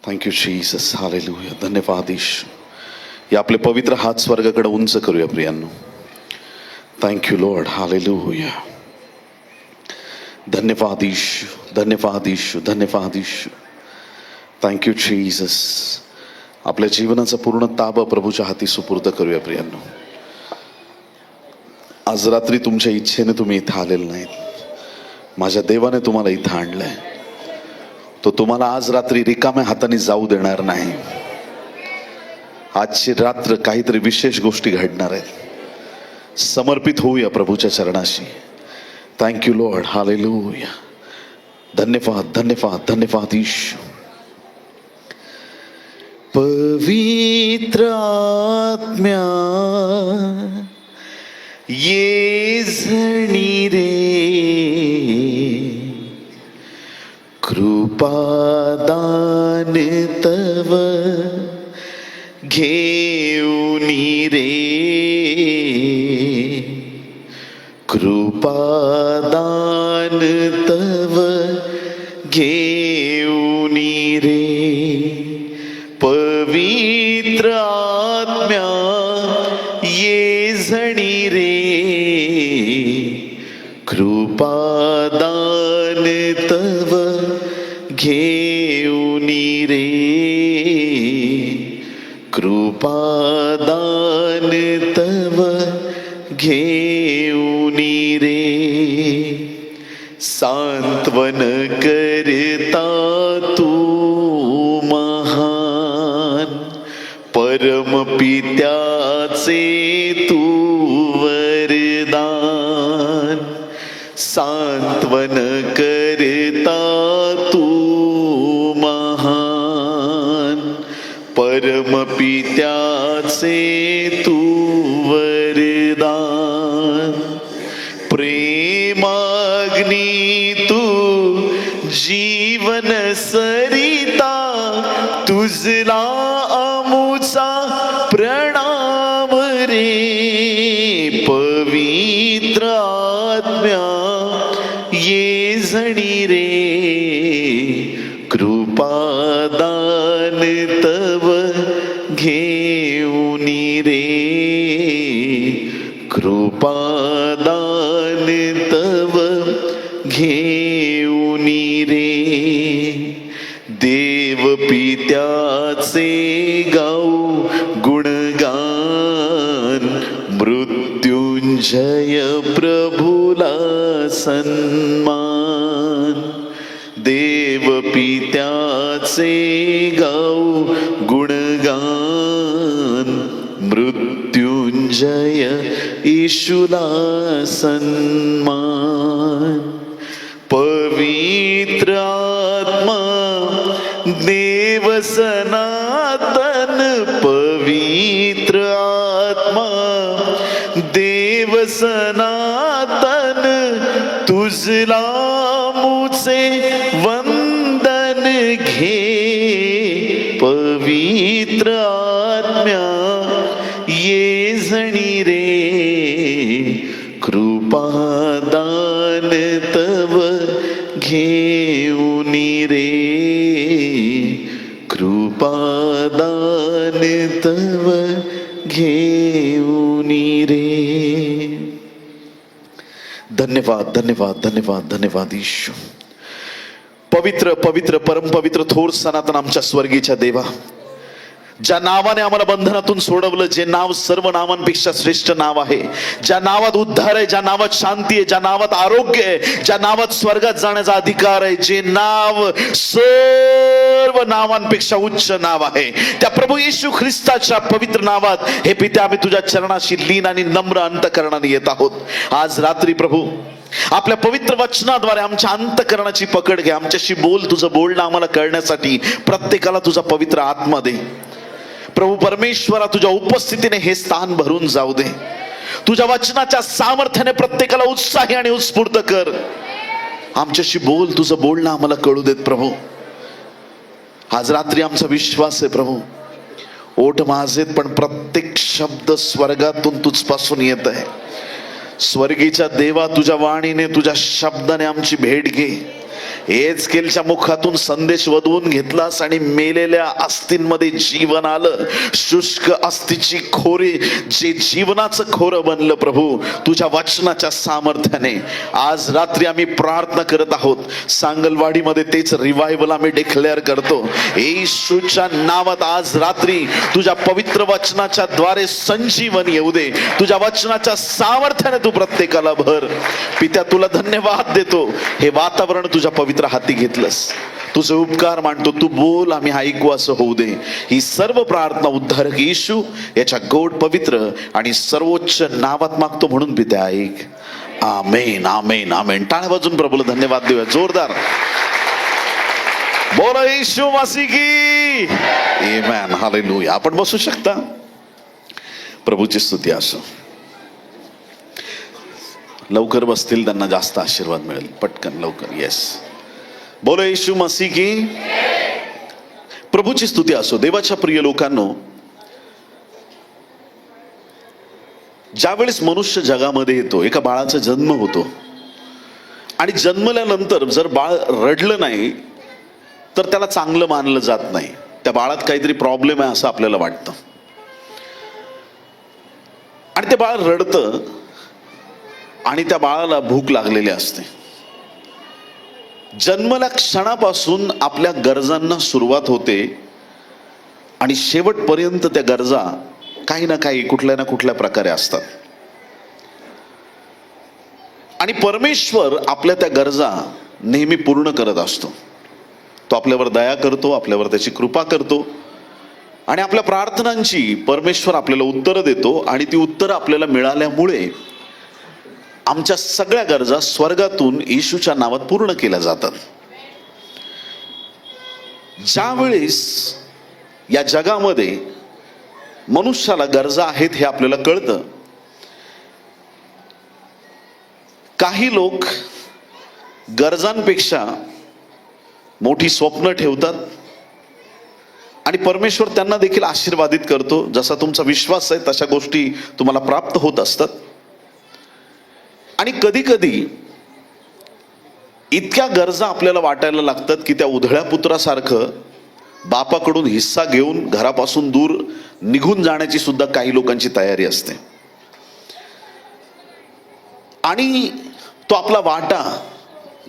Thank you Jesus, hallelujah. धन्यवाद ईशू. या आपले पवित्र हात स्वर्गाकडे उंच करूया प्रियांनो. Thank you lord, hallelujah. धन्यवाद ईशू, धन्यवाद ईशू, धन्यवाद ईशू. Thank you Jesus. आपल्या जीवनाचा पूर्ण ताबा प्रभूच्या हाती सुपूर्द करूया प्रियांनो. आज रात्री तुमच्या इच्छेने तुम्ही इथं आलेले नाहीत, माझ्या देवाने तुम्हाला इथं आणलंय. तो तुम्हाला आज रात्री रिकाम्या हाताने जाऊ देणार नाही. आजची रात्र काहीतरी विशेष गोष्टी घडणार आहेत. समर्पित होऊया प्रभूच्या चरणाशी. Thank you lord, hallelujah. धन्यवाद, धन्यवाद, धन्यवाद ईशू. पवित्र आत्म्या ये जणी रे, कृपादान तव घेऊनी रे, कृपादान तव घेऊनी रे. पवित्र आत्म्या ये जणी रे, कृपादान तव घेऊनी रे, कृपादान तव घेऊनी रे. सांत्वन करता तू महान, परमपित्याचे तू वरदान. सांत्वन करता तू महान, परमपित्याचे तू वरदान. प्रेमाग्नी तू जीवन सरिता, तुझला आमुचा प्रणाम रे. पवित्र आत्म्या ये जणी रे, कृपादान तव घेऊनी रे, कृपादान तव घेऊनी रे. देव पित्याचे गाऊ गुणगान, मृत्युंजय प्रभुला सन्मान. देव पित्याचे गाऊ गुणगान, मृत्युंजय येशूला सन्मान. पवित्र आत्मा देव सनातन, पवित्र आत्मा देव सनातन, तुझला मुचे वंदन घे. पवित्र आत्म्या ये जणी रे, कृपादान तव घेऊनी रे, कृपादान तव घेऊनी रे. धन्यवाद, धन्यवाद, धन्यवाद, धन्यवाद ईशू. पवित्र पवित्र परमपवित्र थोर सनातन आमच्या स्वर्गीच्या देवा, ज्या नावाने आम्हाला बंधनातून सोडवलं, जे नाव सर्व नावांपेक्षा श्रेष्ठ नाव आहे, ज्या नावात उद्धार आहे, ज्या नावात शांती आहे, ज्या नावात आरोग्य आहे, ज्या नावात स्वर्गात जाण्याचा अधिकार आहे, जे नाव सर्व नावांपेक्षा उच्च नाव आहे, त्या प्रभू येशू ख्रिस्ताच्या पवित्र नावात हे पित्या आम्ही तुझ्या चरणाशी लीन आणि नम्र अंतकरणाने येत आहोत. आज रात्री प्रभू आपल्या पवित्र वचनाद्वारे आमच्या अंतकरणाची पकड घे. आमच्याशी बोल, तुझं बोलणं आम्हाला कळण्यासाठी प्रत्येकाला तुझा पवित्र आत्मा दे. प्रभू परमेश्वरा, तुझ्या उपस्थितीने हे स्थान भरून जाऊ दे. तुझ्या वचनाच्या सामर्थ्याने प्रत्येकाला उत्साही आणि उत्स्फूर्त कर. आमच्याशी बोल, तुझं बोलणं आम्हाला कळू देत प्रभू. आज रात्री आमचा विश्वास आहे प्रभू, ओठ माझेत पण प्रत्येक शब्द स्वर्गातून तुझपासून येत आहे. स्वर्गीच्या देवा, तुझ्या वाणीने, तुझ्या शब्दाने आमची भेट घे. एजकेलच्या मुखातून संदेश वधवून घेतलास आणि मेलेल्या अस्थींमध्ये जीवन आलं. शुष्क अस्थीची खोरी जे जीवनाचं खोरं बनलं प्रभू, तुझ्या वचनाच्या सामर्थ्याने आज रात्री आम्ही प्रार्थना करत आहोत. सांगलवाडीमध्ये तेच रिवायवल आम्ही डिक्लेअर करतो. येशूच्या नावात आज रात्री तुझ्या पवित्र वचनाच्या द्वारे संजीवन येऊ दे. तुझ्या वचनाच्या सामर्थ्याने तू प्रत्येकाला भर. पित्या तुला धन्यवाद देतो. हे वातावरण तुझ्या पवित्र हाती घेतलंस. तुझे उपकार मानतो. तू बोल, आम्ही ऐकू असं होऊ दे. ही सर्व प्रार्थना उद्धारक येशू याच्या गोड पवित्र आणि सर्वोच्च नावात मागतो म्हणून पित्या ऐक. आमेन आमेन आमेन. टाळ्या वाजून प्रभूला धन्यवाद देऊया जोरदार. बोला येशू मसीह की आमेन. हालेलुया. आपण बसू शकता. प्रभूची स्तुती असो. लवकर बसतील त्यांना जास्त आशीर्वाद मिळेल. पटकन लवकर. येस. बोलो येशू मसीह की. प्रभूची स्तुती असो. देवाच्या प्रिय लोकांनो, ज्यावेळेस मनुष्य जगामध्ये येतो, एका बाळाचा जन्म होतो आणि जन्मल्यानंतर जर बाळ रडलं नाही तर त्याला चांगलं मानलं जात नाही. त्या बाळात काहीतरी प्रॉब्लेम आहे असं आपल्याला वाटतं आणि ते बाळ रडतं आणि त्या बाळाला भूक लागलेली असते. जन्मल्या क्षणापासून आपल्या गरजांना सुरुवात होते आणि शेवटपर्यंत त्या गरजा काही ना काही कुठल्या ना कुठल्या प्रकारे असतात. आणि परमेश्वर आपल्या त्या गरजा नेहमी पूर्ण करत असतो. तो आपल्यावर दया करतो, आपल्यावर त्याची कृपा करतो आणि आपल्या प्रार्थनांची परमेश्वर आपल्याला उत्तरं देतो. आणि ती उत्तरं आपल्याला मिळाल्यामुळे आमच्या सगळ्या गरजा स्वर्गातून येशूच्या नावात पूर्ण केल्या जातात. ज्यावेळेस या जगामध्ये मनुष्याला गरजा आहेत हे आपल्याला कळतं, काही लोक गरजांपेक्षा मोठी स्वप्न ठेवतात आणि परमेश्वर त्यांना देखील आशीर्वादित करतो. जसा तुमचा विश्वास आहे तशा गोष्टी तुम्हाला प्राप्त होत असतात. आणि कधी कधी इतक्या गरजा आपल्याला वाटायला लागतात की त्या उधळ्या पुत्रासारखं बापाकडून हिस्सा घेऊन घरापासून दूर निघून जाण्याची सुद्धा काही लोकांची तयारी असते. आणि तो आपला वाटा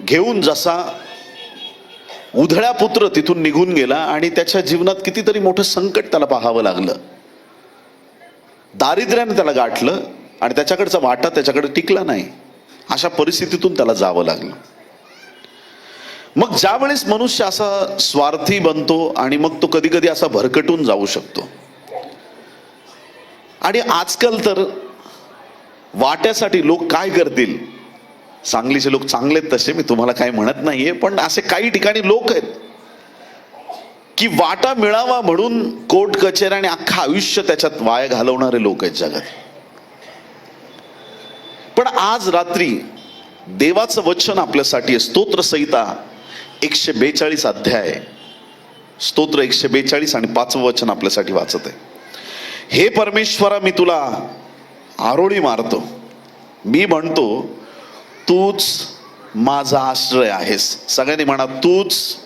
घेऊन जसा उधळ्या पुत्र तिथून निघून गेला आणि त्याच्या जीवनात कितीतरी मोठं संकट त्याला पाहावं लागलं. दारिद्र्याने त्याला गाठलं आणि त्याच्याकडचा वाटा त्याच्याकडे टिकला नाही. अशा परिस्थितीतून त्याला जावं लागलं. मग ज्या वेळेस मनुष्य असा स्वार्थी बनतो आणि मग तो कधी कधी असा भरकटून जाऊ शकतो. आणि आजकाल तर वाट्यासाठी लोक काय करतील, सांगलीचे लोक चांगलेत तसे, मी तुम्हाला काय म्हणत नाहीये, पण असे काही ठिकाणी लोक आहेत की वाटा मिळावा म्हणून कोर्ट कचेरी आणि अख्खं आयुष्य त्याच्यात वाया घालवणारे लोक आहेत जगात. पण आज रात्री देवाचं वचन आपल्यासाठी आहे. स्तोत्र संहिता 142 अध्याय, स्तोत्र 142 आणि 5वं वचन आपल्यासाठी वाचत आहे. हे परमेश्वरा, मी तुला आरोळी मारतो. मी म्हणतो तूच माझा आश्रय आहेस. सगळ्यांनी म्हणा तूच.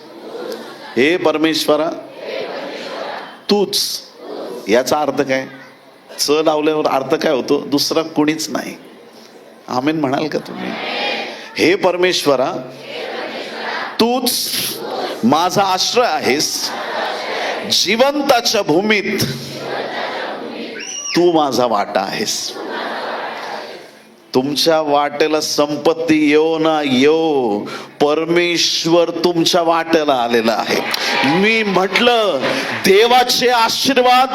हे परमेश्वरा तूच. याचा अर्थ काय? च लावल्यावर अर्थ काय होतो? दुसरा कुणीच नाही. आमेन म्हणाल का तुम्ही? हे परमेश्वरा तूच माझा आश्रय आहेस. जिवंताच्या भूमीत तू माझा वाटा आहेस. तुमच्या वाट्याला संपत्ती येऊ ना येऊ, परमेश्वर तुमच्या वाट्याला आलेला आहे. मी म्हटलं देवाचे आशीर्वाद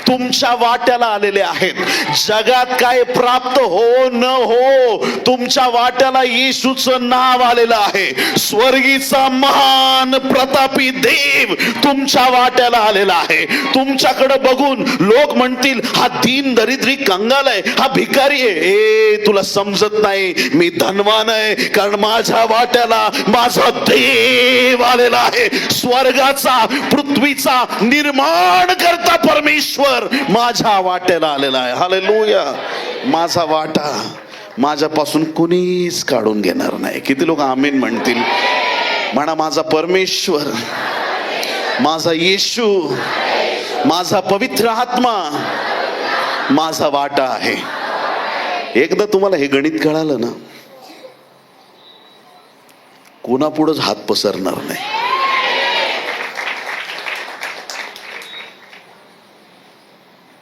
तुमच्या वाट्याला आलेले आहेत. जगात काय प्राप्त हो न हो, तुमच्या वाट्याला येशूचं नाव आलेलं आहे. स्वर्गीचा महान प्रतापी देव तुमच्या वाट्याला आलेला आहे. तुमच्याकडे बघून लोक म्हणतील हा दीन दरिद्री कंगाल आहे, हा भिकारी आहे. ए तुला समजत नाही, मी धनवान आहे कारण माझ्या वाट्याला माझा देव आलेला आहे. स्वर्गाचा पृथ्वीचा निर्माण करता परमेश्वर माझ्या वाट्याला आलेला आहे. हालेलुया. माझा वाटा माझ्यापासून कोणीच काढून घेणार नाही. किती लोक आमेन म्हणतील? म्हणा, माझा परमेश्वर, माझा येशू, माझा पवित्र आत्मा माझा वाटा आहे. एकदा तुम्हाला हे गणित कळालं ना, कोणापुढंच हात पसरणार नाही.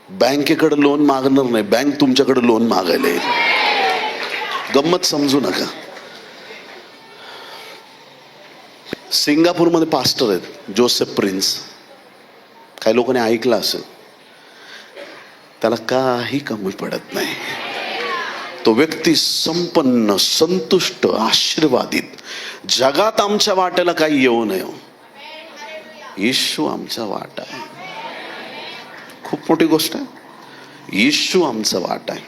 बँकेकडे लोन मागणार नाही, बँक तुमच्याकडे लोन मागायला येईल. गंमत समजू नका. सिंगापूरमध्ये पास्टर आहेत जोसेफ प्रिन्स, काही लोकांनी ऐकलं असेल. त्याला काही कमी पडत नाही. तो व्यक्ती संपन्न, संतुष्ट, आशीर्वादित. जगात आमच्या वाट्याला काही येऊ नये, येशू आमचा वाटा आहे. खूप मोठी गोष्ट आहे. येशू आमचा वाटा आहे.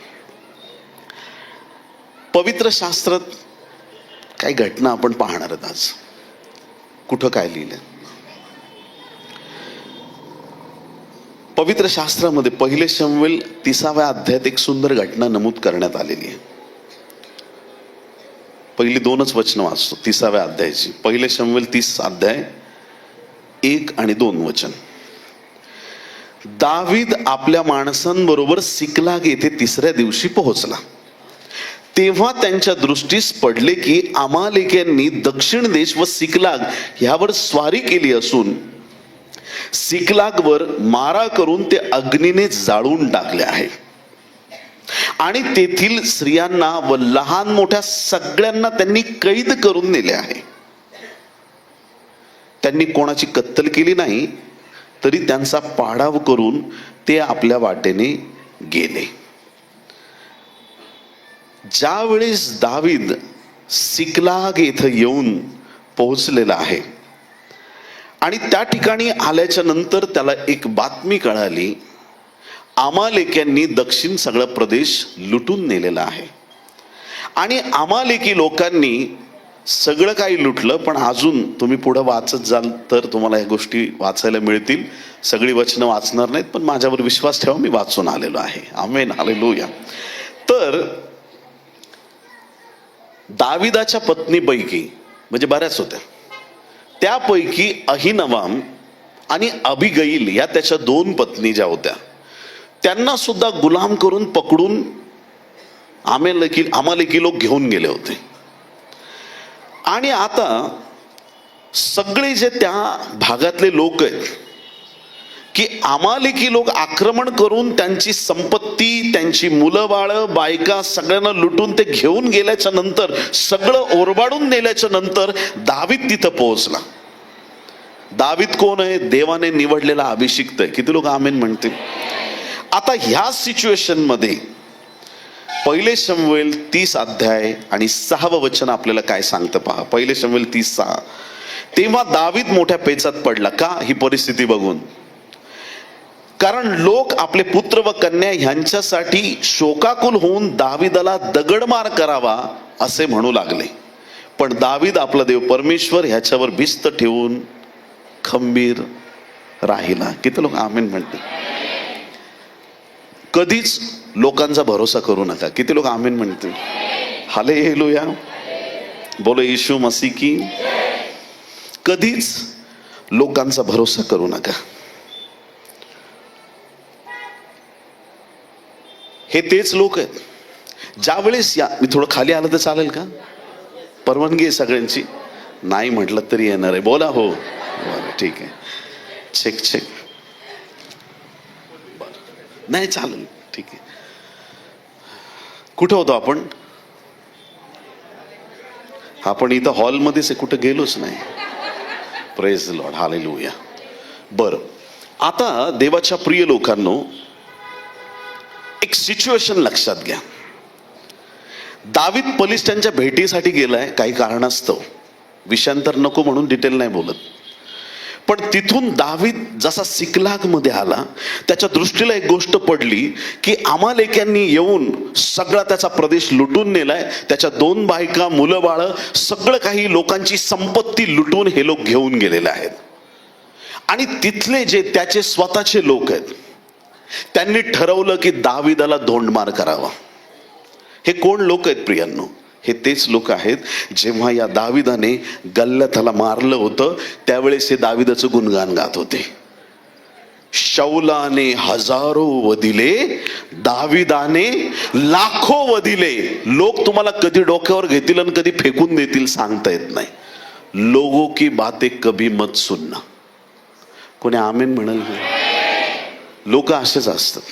पवित्र शास्त्रात काही घटना आपण पाहणार आहोत आज. कुठं काय लिहिलं पवित्र शास्त्रामध्ये? पहिले शमूएल 30व्या अध्यायात एक सुंदर घटना नमूद करण्यात आलेली आहे. पहिली 2च वचनं वाचतो 30व्या अध्यायाची. पहिले शमूएल 30 अध्याय 1 आणि 2 वचन. दावीद आपल्या माणसांबरोबर सिकलाग येथे 3ऱ्या दिवशी पोहोचला. तेव्हा त्यांच्या दृष्टीस पडले की अमालेक्यांनी दक्षिण देश व सिकलाग ह्यावर स्वारी केली असून सिकलागवर मारा करून ते अग्नीने जाळून टाकले आहे आणि तेथील स्त्रियांना व लहान मोठ्या सगळ्यांना त्यांनी कैद करून नेले आहे. त्यांनी कोणाची कत्तल केली नाही, तरी त्यांचा पाडाव करून ते आपल्या वाटेने गेले. ज्यावेळेस दावीद सिकलाग येथे येऊन पोहोचलेला आहे आणि त्या ठिकाणी आल्याच्या नंतर त्याला एक बातमी कळाली, अमालेक्यांनी दक्षिण सगळा प्रदेश लुटून नेलेला आहे. आणि अमालेकी लोकांनी सगळं काही लुटलं. पण अजून तुम्ही पुढे वाचत जाल तर तुम्हाला या गोष्टी वाचायला मिळतील. सगळी वचनं वाचणार नाहीत, पण माझ्यावर विश्वास ठेवा, मी वाचून आलेलो आहे. आमेन, हालेलुया. तर दाविदाच्या पत्नीपैकी, म्हणजे बऱ्याच होत्या, त्यापैकी अहिनवाम आणि अबिगैल या त्याच्या 2 पत्नी ज्या होत्या, त्यांना सुद्धा गुलाम करून पकडून अमालेकी लोक घेऊन गेले होते. आणि आता सगळे जे त्या भागातले लोक आहेत की अमालेकी लोक आक्रमण करून त्यांची संपत्ती, त्यांची मुलं बाळं बायका सगळ्यांना लुटून ते घेऊन गेल्याच्या नंतर, सगळं ओरबाडून नेल्याच्या नंतर दावीद तिथं पोहोचला. दावीद कोण आहे? देवाने निवडलेला अभिषिक्त आहे. किती लोक आमेन म्हणतील? आता ह्या सिच्युएशन मध्ये पहिले शमूएल 30 अध्याय आणि 6वं वचन आपल्याला काय सांगतं पहा. पहिले शमूएल 30:6. तेव्हा दावीद मोठ्या पेचात पडला. का? ही परिस्थिती बघून. कारण लोक आपले पुत्र व कन्या ह्यांच्यासाठी शोकाकुल होऊन दावीदाला दगडमार करावा असे म्हणू लागले. पण दावीद आपला देव परमेश्वर ह्याच्यावर भिस्त ठेवून खंबीर राहिला. किती लोक आमेन म्हणते? कधीच लोकांचा भरोसा करू नका. किती लोक आमेन म्हणते? हालेलुया. बोलो येशू मसीह की. कधीच लोकांचा भरोसा करू नका. हे तेच लोक आहेत ज्या वेळेस मी थोडं खाली आलं तर चालेल का? परवानगी आहे सगळ्यांची? नाही म्हटलं तरी येणार आहे. बोला हो. ठीक आहे. चेक. नाही चालेल, ठीक आहे. कुठं होतो आपण? आपण इथं हॉलमध्येच आहे, कुठं गेलोच नाही. Praise the Lord, hallelujah. बरं, आता देवाच्या प्रिय लोकांनो, एक सिच्युएशन लक्षात घ्या. दावीद पलिष्ठांच्या भेटीसाठी गेलाय काही कारणास्तव. विषयांतर नको म्हणून डिटेल नाही बोलत. पण तिथून दावीद जसा सिकलाग मध्ये आला, त्याच्या दृष्टीला एक गोष्ट पडली की अमालेक्यांनी येऊन सगळा त्याचा प्रदेश लुटून नेलाय. त्याच्या 2 बायका, मुलं बाळ, सगळं काही लोकांची संपत्ती लुटून हे लोक घेऊन गेलेले आहेत. आणि तिथले जे त्याचे स्वतःचे लोक आहेत, त्यांनी ठरवलं की दावीदाला धोंडमार करावा. हे कोण लोक आहेत प्रियांनो? हे तेच लोक आहेत जेव्हा या दाविदाने गल्ल्याथाला मारलं होतं त्यावेळेस हे दाविदाचं गुणगान गात होते. शौलाने हजारो वधिले, दाविदाने लाखो वधिले. लोक तुम्हाला कधी डोक्यावर घेतील आणि कधी फेकून देतील सांगता येत नाही. लोगों की बातें कभी मत सुनना. कोणी आमेन म्हणाल का? लोक असेच असतात.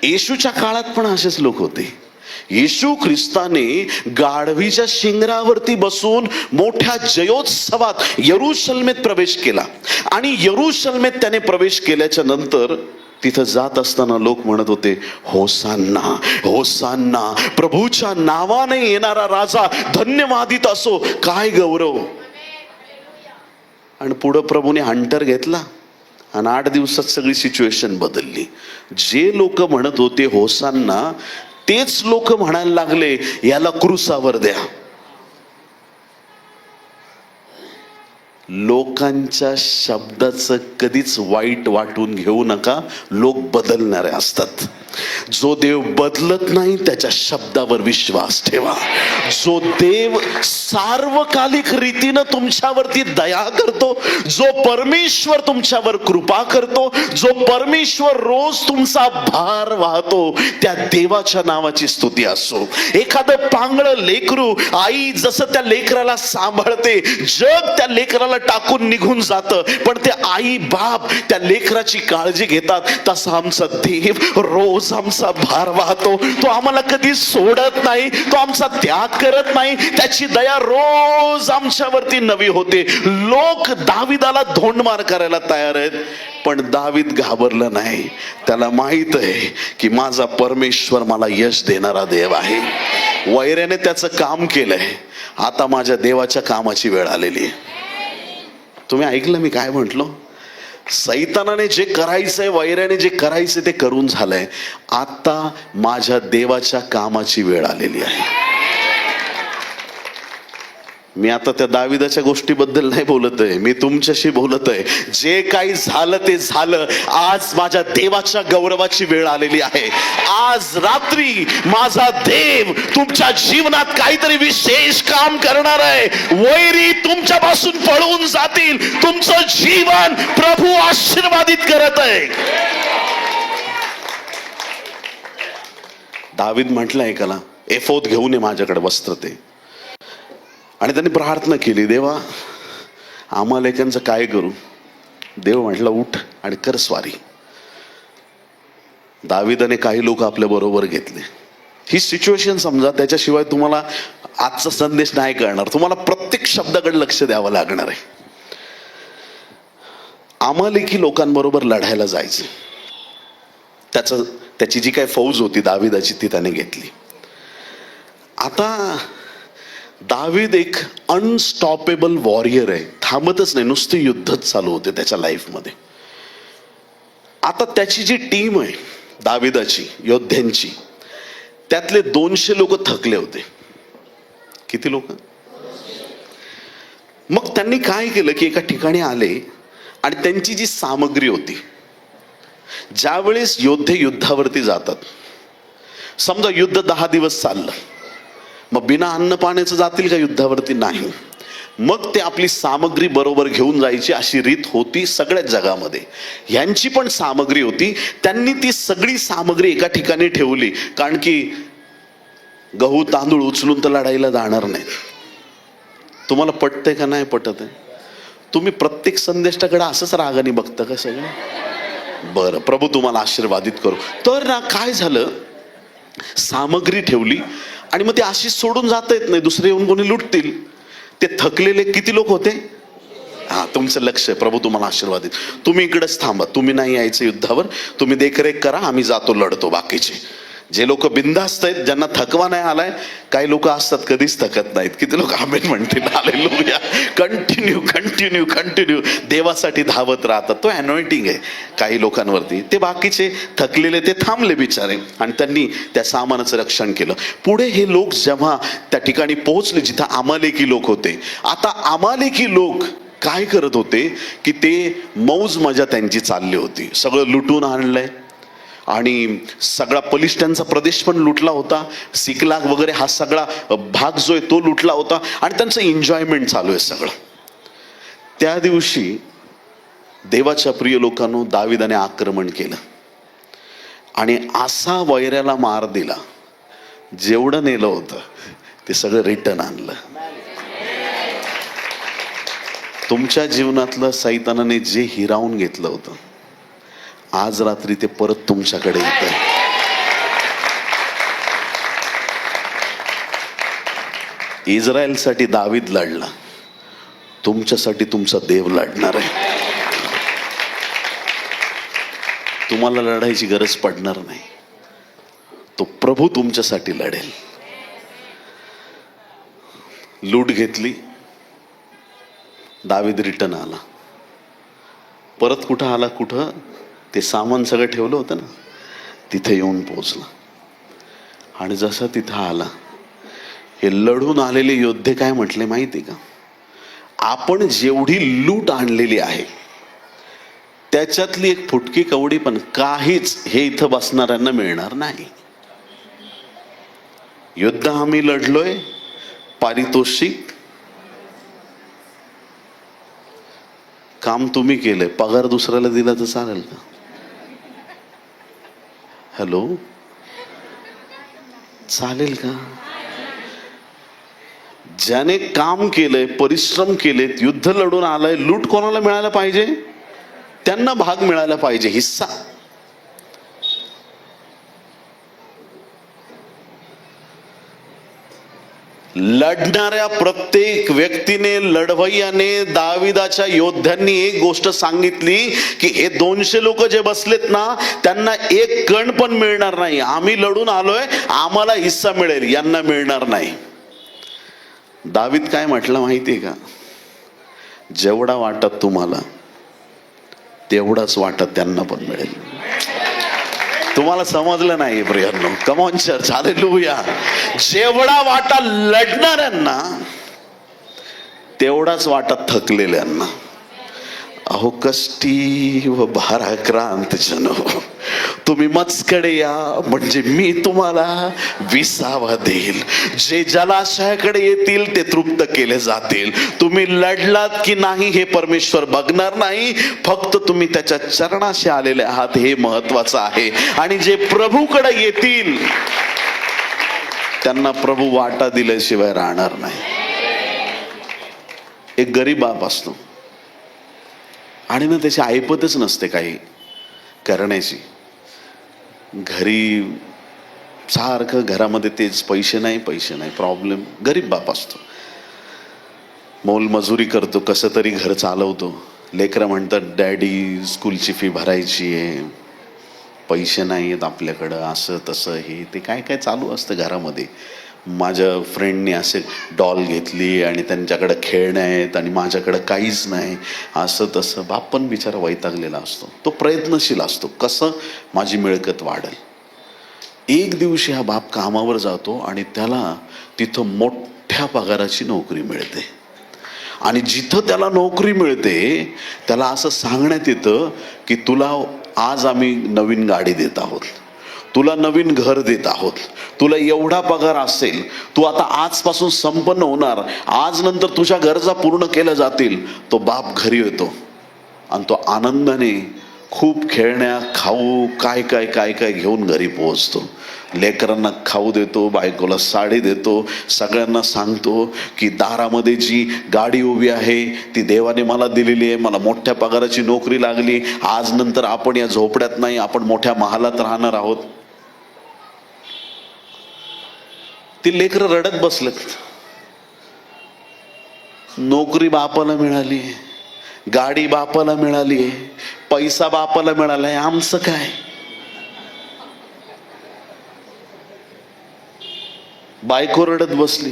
येशूच्या काळात पण असेच लोक होते. येशू ख्रिस्ताने गाढवीच्या शिंगरावरती बसून मोठ्या जयोत्सवात यरूशलेमेत प्रवेश केला आणि यरूशलेमेत त्याने प्रवेश केल्याच्या नंतर तिथं जात असताना लोक म्हणत होते, होसान्ना होसान्ना, प्रभूच्या नावाने येणारा राजा धन्यवादित असो. काय गौरव. आणि पुढं प्रभूने हंटर घेतला आणि 8 दिवसात सगळी सिच्युएशन बदलली. जे लोक म्हणत होते होसान्ना, तेच लोक म्हणायला लागले याला क्रूसावर द्या. लोकांच्या शब्दाचं कधीच वाईट वाटून घेऊ नका. लोक बदलणारे असतात. जो देव बदलत नाही त्याच्या शब्दावर विश्वास ठेवा. जो देव सार्वकालिक रीतीनं तुमच्यावरती दया करतो, जो परमेश्वर तुमच्यावर कृपा करतो, जो परमेश्वर रोज तुमचा भार वाहतो, त्या देवाच्या नावाची स्तुती असो. एखादं पांगळं लेकरू, आई जसं त्या लेकराला सांभाळते, जग त्या लेकराला टाकून निघून जातं, पण ते आई बाप त्या लेकराची काळजी घेतात. तसा आमचा देव रोज आमचा भार वाहतो. तो आम्हाला कधी सोडत नाही, तो आमचा त्याग करत नाही. त्याची दया रोज आमच्यावरती नवी होते. लोक दाविदाला धोंडमार करायला तयार आहेत, पण दावीद घाबरला नाही. त्याला माहित आहे की माझा परमेश्वर मला यश देणारा देव आहे. वैऱ्याने त्याचं काम केलंय, आता माझ्या देवाच्या कामाची वेळ आलेली आहे. तुम्ही ऐकलं मी काय म्हंटलो? सैतानाने जे करायचंय, वैऱ्याने जे करायचंय ते करून झालंय. आता माझ्या देवाच्या कामाची वेळ आलेली आहे. मी आता त्या दाविदाच्या गोष्टीबद्दल नाही बोलत आहे, मी तुमच्याशी बोलत आहे. जे काही झालं ते झालं. आज माझ्या देवाच्या गौरवाची वेळ आलेली आहे. आज रात्री माझा देव तुमच्या जीवनात काहीतरी विशेष काम करणार आहे. वैरी तुमच्यापासून पळून जातील. तुमचं जीवन प्रभू आशीर्वादित करत आहे. दावीद म्हटलंय एकाला, एफोद घेऊन ये माझ्याकडे, वस्त्र ते. आणि त्यांनी प्रार्थना केली, देवा अमालेक्यांचं काय करू? देव म्हटलं उठ आणि कर स्वारी. दाविदाने काही लोक आपल्या बरोबर घेतले. ही सिच्युएशन समजा, त्याच्याशिवाय तुम्हाला आजचा संदेश नाही कळणार. तुम्हाला प्रत्येक शब्दाकडे लक्ष द्यावं लागणार आहे. अमालेकी लोकांबरोबर लढायला जायचं. त्याची जी काय फौज होती दाविदाची ती त्याने घेतली. आता दावीद एक अनस्टॉपेबल वॉरियर आहे. थांबतच नाही, नुसते युद्धच चालू होते त्याच्या लाईफमध्ये. आता त्याची जी टीम आहे दाविदाची योद्ध्यांची, त्यातले 200 लोक थकले होते. किती लोक? मग त्यांनी काय केलं की एका ठिकाणी आले आणि त्यांची जी सामग्री होती, ज्यावेळेस योद्धे युद्धावरती जातात, समजा युद्ध 10 दिवस चाललं, मग बिना अन्न पाण्याचं जातील का युद्धावरती? नाही. मग ते आपली सामग्री बरोबर घेऊन जायची अशी रीत होती सगळ्याच जगामध्ये. यांची पण सामग्री होती. त्यांनी ती सगळी सामग्री एका ठिकाणी ठेवली, कारण की गहू तांदूळ उचलून तर लढाईला जाणार नाही. तुम्हाला पटतंय का नाही पटत आहे? तुम्ही प्रत्येक संदेशाकडे असंच रागाने बघता का सगळं? बरं, प्रभू तुम्हाला आशीर्वादित करू. तर ना काय झालं, सामग्री ठेवली आणि मग ते अशी सोडून जाता येत नाही, दुसरे येऊन कोणी लुटतील. ते थकलेले किती लोक होते? हा, तुमचं लक्ष आहे. प्रभू तुम्हाला आशीर्वादित. तुम्ही इकडेच थांबा, तुम्ही नाही यायचं युद्धावर, तुम्ही देखरेख करा, आम्ही जातो लढतो. बाकीचे जे लोक बिनधास्त आहेत, ज्यांना थकवा नाही आलाय, काही लोक असतात कधीच थकत नाहीत. किती लोक आमेन म्हणतील? हालेलुया. कंटिन्यू कंटिन्यू कंटिन्यू देवासाठी धावत राहतात. तो अनॉइंटिंग आहे काही लोकांवरती. ते बाकीचे थकलेले ते थांबले बिचारे आणि त्यांनी त्या सामानाचं रक्षण केलं. पुढे हे लोक जेव्हा त्या ठिकाणी पोहोचले जिथं अमालेकी लोक होते, आता अमालेकी लोक काय करत होते की ते मौज मजा त्यांची चालली होती. सगळं लुटून आणलंय आणि सगळा पलिष्ठांचा प्रदेश पण लुटला होता, सिकलाग वगैरे हा सगळा भाग जो आहे तो लुटला होता आणि त्यांचं एन्जॉयमेंट चालू आहे सगळं. त्या दिवशी देवाच्या प्रिय लोकांनो दाविदाने आक्रमण केलं आणि असा वैऱ्याला मार दिला, जेवढं नेलं होतं ते सगळं रिटर्न आणलं. तुमच्या जीवनातलं सैतानाने जे हिरावून घेतलं होतं आज रात्री ते परत तुमच्याकडे येतंय. इस्रायलसाठी दावीद लढला, तुमच्यासाठी तुमचा देव लढणार आहे. तुम्हाला लढायची गरज पडणार नाही, तो प्रभू तुमच्यासाठी लढेल. लूट घेतली, दावीद रिटर्न आला. परत कुठं आला? कुठं ते सामान सगळं ठेवलं होतं ना तिथे येऊन पोहोचला. आणि जसा तिथं आला, हे लढून आलेले योद्धे काय म्हटले माहिती का? आपण जेवढी लूट आणलेली आहे त्याच्यातली एक फुटकी कवडी पण काहीच हे इथं बसणाऱ्यांना मिळणार नाही. युद्ध आम्ही लढलोय, पारितोषिक काम तुम्ही केलंय, पगार दुसऱ्याला दिला तर चालेल का? हॅलो, चालेल का? ज्याने काम केलंय, परिश्रम केलेत, युद्ध लढून आलंय, लूट कोणाला मिळायला पाहिजे? त्यांना भाग मिळायला पाहिजे, हिस्सा. लढणाऱ्या प्रत्येक व्यक्तीने, लढवय्याने, दाविदाच्या योद्ध्यांनी एक गोष्ट सांगितली की हे 200 लोक जे बसलेत ना त्यांना एक कण पण मिळणार नाही. आम्ही लढून आलोय, आम्हाला हिस्सा मिळेल, यांना मिळणार नाही. दावीद काय म्हटलं माहितीये का? जेवढा वाटत तुम्हाला तेवढाच वाटत त्यांना पण मिळेल. तुम्हाला समजलं नाही प्रियांनो? Come on church, hallelujah. जेवढा वाटा लढणाऱ्यांना तेवढाच वाटा थकलेल्यांना. अहो कष्टी व भाराक्रांत जनो, तुम्ही मजकडे या म्हणजे मी तुम्हाला विसावा देईल. जे जलाशयाकडे येतील ते तृप्त केले जातील. तुम्ही लढलात की नाही हे परमेश्वर बघणार नाही, फक्त तुम्ही त्याच्या चरणाशी आलेले आहात हे महत्वाचं आहे. आणि जे प्रभूकडे येतील त्यांना प्रभू वाटा दिल्याशिवाय राहणार नाही. एक गरीब बाप असतो आणि ना त्याची ऐपतच नसते काही करण्याची. घरी सारखं घरामध्ये तेच, पैसे नाही पैसे नाही, प्रॉब्लेम. गरीब बाप असतो, मोलमजुरी करतो, कसं तरी घर चालवतो. लेकरं म्हणतात डॅडी स्कूलची फी भरायची आहे, पैसे नाही आहेत आपल्याकडं, असं तसं हे ते काय काय चालू असतं घरामध्ये. माझ्या फ्रेंडने असे डॉल घेतली आणि त्यांच्याकडे खेळणे आहेत आणि माझ्याकडे काहीच नाही, असं तसं. बाप पण बिचारा वैतागलेला असतो, तो प्रयत्नशील असतो, कसं माझी मिळकत वाढेल. एक दिवशी हा बाप कामावर जातो आणि त्याला तिथं मोठ्या पगाराची नोकरी मिळते. आणि जिथं त्याला नोकरी मिळते त्याला असं सांगण्यात येतं की तुला आज आम्ही नवीन गाडी देत आहोत, तुला नवीन घर देत आहोत, तुला एवढा पगार असेल, तू आता आजपासून संपन्न होणार, आज नंतर तुझ्या गरजा पूर्ण केल्या जातील. तो बाप घरी येतो आणि तो आनंदाने खूप खेळण्या, खाऊ, काय काय काय काय घेऊन घरी पोहोचतो. लेकरांना खाऊ देतो, बायकोला साडी देतो, सगळ्यांना सांगतो की दारामध्ये जी गाडी उभी आहे ती देवाने मला दिलेली आहे, मला मोठ्या पगाराची नोकरी लागली, आज नंतर आपण या झोपड्यात नाही, आपण मोठ्या महालात राहणार आहोत. ती लेकरं रडत बसलेत. नोकरी बापाला मिळाली, गाडी बापाला मिळाली, पैसा बापाला मिळालाय, आमचं काय? बायको रडत बसली,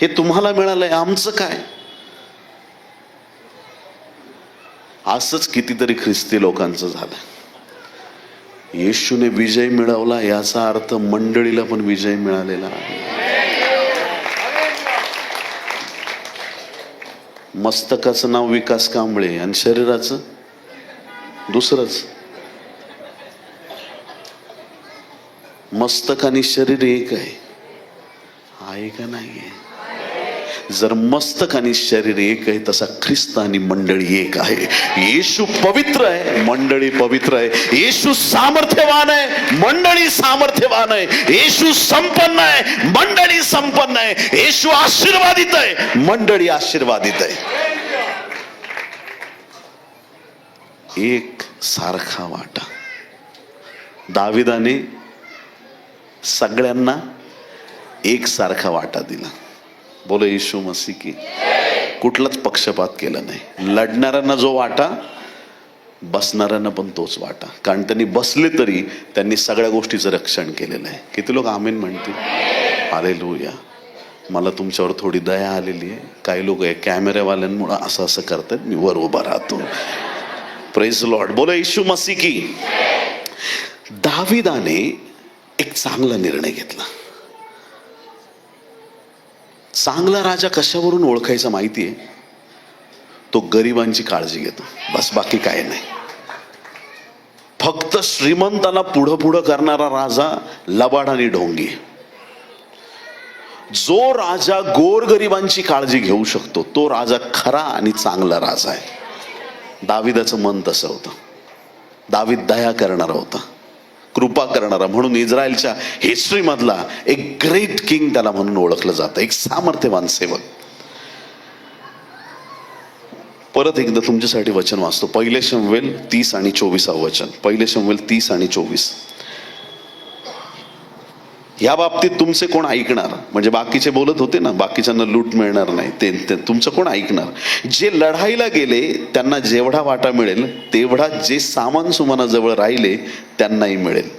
हे तुम्हाला मिळालंय, आमचं काय? असंच कितीतरी ख्रिस्ती लोकांचं झालं. येशूने विजय मिळवला याचा अर्थ मंडळीला पण विजय मिळालेला आहे. मस्तकाचं नाव विकास कांबळे आणि शरीराचं दुसरंच. मस्तक आणि शरीर एक आहे का नाही आहे? जर मस्तक आणि शरीर एक आहे तसा ख्रिस्त आणि मंडळी एक आहे. येशू पवित्र आहे, मंडळी पवित्र आहे. येशू सामर्थ्यवान आहे, मंडळी सामर्थ्यवान आहे. येशू संपन्न आहे, मंडळी संपन्न आहे. येशू आशीर्वादित आहे, मंडळी आशीर्वादित आहे. एक सारखा वाटा. दाविदाने सगळ्यांना एक सारखा वाटा दिला. बोलो येशू मसीह की. कुठलाच पक्षपात केला नाही. लढणाऱ्यांना जो वाटा, बसणाऱ्यांना पण तोच वाटा. कारण त्यांनी बसले तरी त्यांनी सगळ्या गोष्टीचं रक्षण केलेलं आहे. किती लोक आमीन म्हणतील? हालेलुया. मला तुमच्यावर थोडी दया आलेली आहे. काही लोक कॅमेऱ्यावाल्यांमुळे असं असं करतात, मी वर उभा राहतो. Praise Lord. बोलो येशू मसीह की. दाविदाने एक चांगला निर्णय घेतला. चांगला राजा कशावरून ओळखायचा माहितीये? तो गरिबांची काळजी घेतो, बस. बाकी काय नाही. फक्त श्रीमंताला पुढं पुढं करणारा राजा लबाड आणि ढोंगी. जो राजा गोरगरिबांची काळजी घेऊ शकतो तो राजा खरा आणि चांगला राजा आहे. दाविदाचं मन तसं होतं. दावीद दया करणारा होता, कृपा करणारा. म्हणून इस्रायलच्या हिस्ट्री मधला एक ग्रेट किंग त्याला म्हणून ओळखलं जातं, एक सामर्थ्यवान सेवक. परत एकदा तुमच्यासाठी वचन वाचतो. 1 शमूएल 30 आणि 24 वचन. 1 शमूएल 30 आणि 24. या बाबतीत तुमचे कोण ऐकणार? म्हणजे बाकीचे बोलत होते ना, बाकीच्यांना लूट मिळणार नाही, ते तुमचं कोण ऐकणार? जे लढाईला गेले त्यांना जेवढा वाटा मिळेल तेवढा जे सामान सुमानाजवळ राहिले त्यांनाही मिळेल.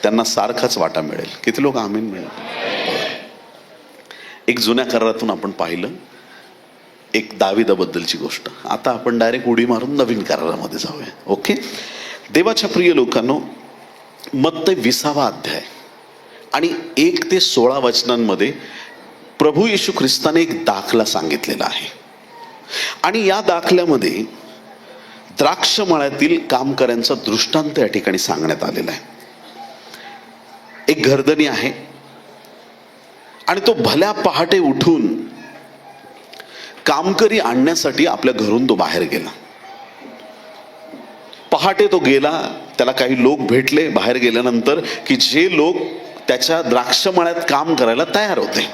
त्यांना सारखाच वाटा मिळेल. किती लोक आमीन मिळेल? एक जुन्या करारातून आपण पाहिलं एक दाविदाबद्दलची गोष्ट. आता आपण डायरेक्ट उडी मारून नवीन करारामध्ये जाऊया. ओके. देवाच्या प्रिय लोकांनो, मत्तई 20 अध्याय आणि 1 ते 16 वचनांमध्ये प्रभू येशू ख्रिस्ताने एक दाखला सांगितलेला आहे. आणि या दाखल्यामध्ये द्राक्षमळ्यातील कामकऱ्यांचा दृष्टांत या ठिकाणी सांगण्यात आलेला आहे. एक घरधनी आहे आणि तो भल्या पहाटे उठून कामकरी आणण्यासाठी आपल्या घरून तो बाहेर गेला. पहाटे तो गेला, त्याला काही लोक भेटले बाहेर गेल्यानंतर की जे लोक त्याच्या द्राक्षमळ्यात काम करायला तयार होते.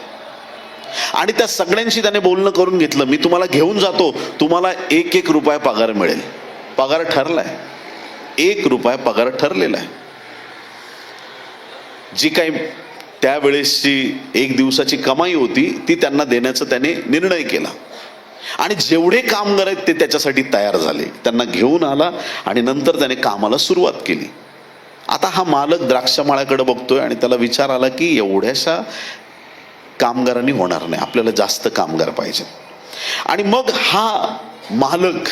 आणि त्या सगळ्यांशी त्याने बोलणं करून घेतलं, मी तुम्हाला घेऊन जातो, तुम्हाला 1 रुपया पगार मिळेल. पगार ठरलाय, 1 रुपया पगार ठरलेला आहे. जी काही त्यावेळेसची 1 दिवसाची कमाई होती ती त्यांना देण्याचा त्याने निर्णय केला. आणि जेवढे कामगार आहेत ते त्याच्यासाठी तयार झाले. त्यांना घेऊन आला आणि नंतर त्याने कामाला सुरुवात केली. आता हा मालक द्राक्षमळ्याकडे बघतोय आणि त्याला विचार आला की एवढ्याशा कामगारांनी होणार नाही, आपल्याला जास्त कामगार पाहिजे. आणि मग हा मालक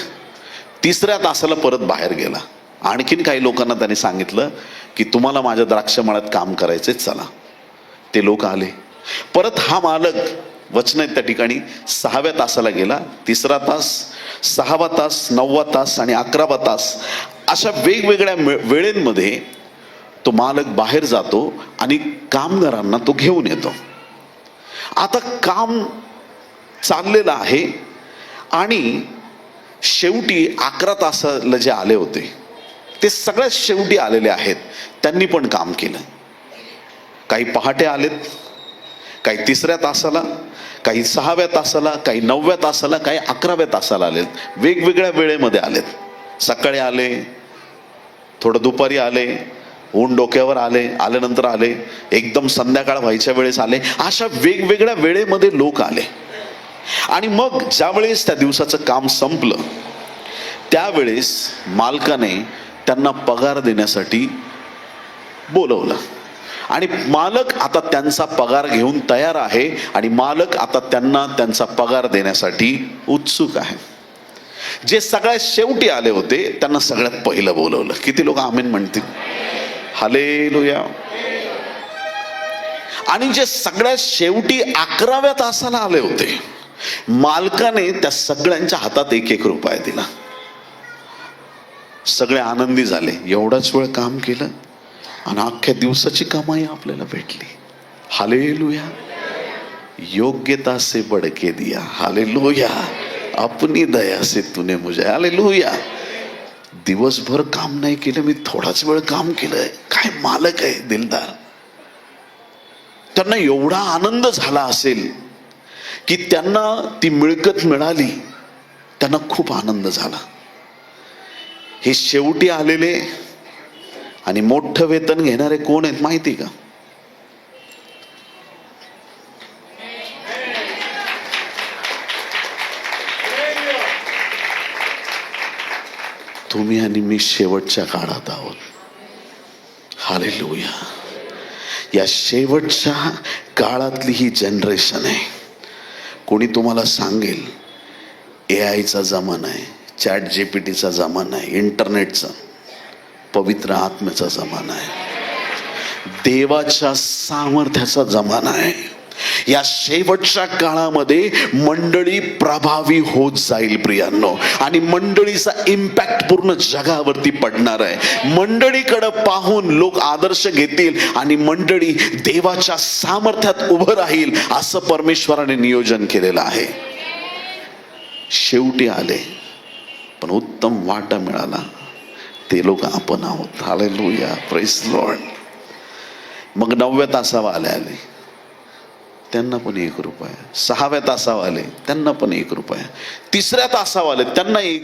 3ऱ्या तासाला परत बाहेर गेला. आणखीन काही लोकांना त्याने सांगितलं की तुम्हाला माझ्या द्राक्षमळ्यात काम करायचे, चला. ते लोक आले. परत हा मालक, वचन आहेत त्या ठिकाणी, 6व्या तासाला गेला. 3रा तास, 6वा तास, 9वा तास आणि 11वा तास, अशा वेगवेगळ्या वेळेंमध्ये तो मालक बाहेर जातो आणि कामगारांना तो घेऊन येतो. आता काम चाललेलं आहे आणि शेवटी 11 तासाला जे आले होते ते सगळ्यात शेवटी आलेले आहेत. त्यांनी पण काम केलं. काही पहाटे आलेत, काही 3ऱ्या तासाला, काही 6व्या तासाला, काही 9व्या तासाला, काही 11व्या तासाला आलेत. वेगवेगळ्या वेळेमध्ये आलेत. सकाळी आले, थोडं दुपारी आले, ऊन डोक्यावर आले, आल्यानंतर आले, एकदम संध्याकाळ व्हायच्या वेळेस आले. अशा वेगवेगळ्या वेळेमध्ये लोक आले. आणि मग ज्या वेळेस त्या दिवसाचं काम संपलं त्यावेळेस मालकाने त्यांना पगार देण्यासाठी बोलवलं. आणि मालक आता त्यांचा पगार घेऊन तयार आहे आणि मालक आता त्यांना त्यांचा पगार देण्यासाठी उत्सुक आहे. जे सगळ्यात शेवटी आले होते त्यांना सगळ्यात पहिलं बोलवलं. किती लोक आमीन म्हणतील? हालेलुया. आणि जे सगळ्यात शेवटी 11व्या तासाला आले होते, मालकाने त्या सगळ्यांच्या हातात 1 रुपया दिला. सगळे आनंदी झाले. एवढाच वेळ काम केलं, आणि अख्ख्या दिवसाची कमाई आपल्याला भेटली. हालेलुया. योग्यता से बढ़ के दिया. हालेलुया. अपनी दया से तूने मुझे. हालेलुया. दिवसभर काम नाही केलं मी, थोडाच वेळ काम केलंय. काय मालक आहे दिलदार. त्यांना एवढा आनंद झाला असेल की त्यांना ती मिळकत मिळाली, त्यांना खूप आनंद झाला. हे शेवटी आलेले आणि मोठं वेतन घेणारे कोण आहेत माहिती का? तुम्ही आणि मी शेवटच्या काळात आहोत. हालेलुया. या शेवटच्या काळातली ही जनरेशन आहे. कोणी तुम्हाला सांगेल AI चा जमाना आहे, ChatGPTचा जमाना आहे, इंटरनेटचा, पवित्र आत्म्याचा जमाना आहे, देवाच्या सामर्थ्याचा जमाना आहे. या शेवटच्या काळामध्ये मंडळी प्रभावी होत जाईल प्रियांनो, आणि मंडळीचा इम्पॅक्ट पूर्ण जगावरती पडणार आहे. मंडळीकडे पाहून लोक आदर्श घेतील आणि मंडळी देवाच्या सामर्थ्यात उभं राहील, असं परमेश्वराने नियोजन केलेलं आहे. शेवटी आले पण उत्तम वाटा मिळाला, ते लोक आपण आहोत. हालेलुया. Praise Lord. मग 9व्या तासावर आले, त्यांना पण 1 रुपया. 6व्या तासावर आले, त्यांना पण 1 रुपया. 3ऱ्या तासावर आले, त्यांना 1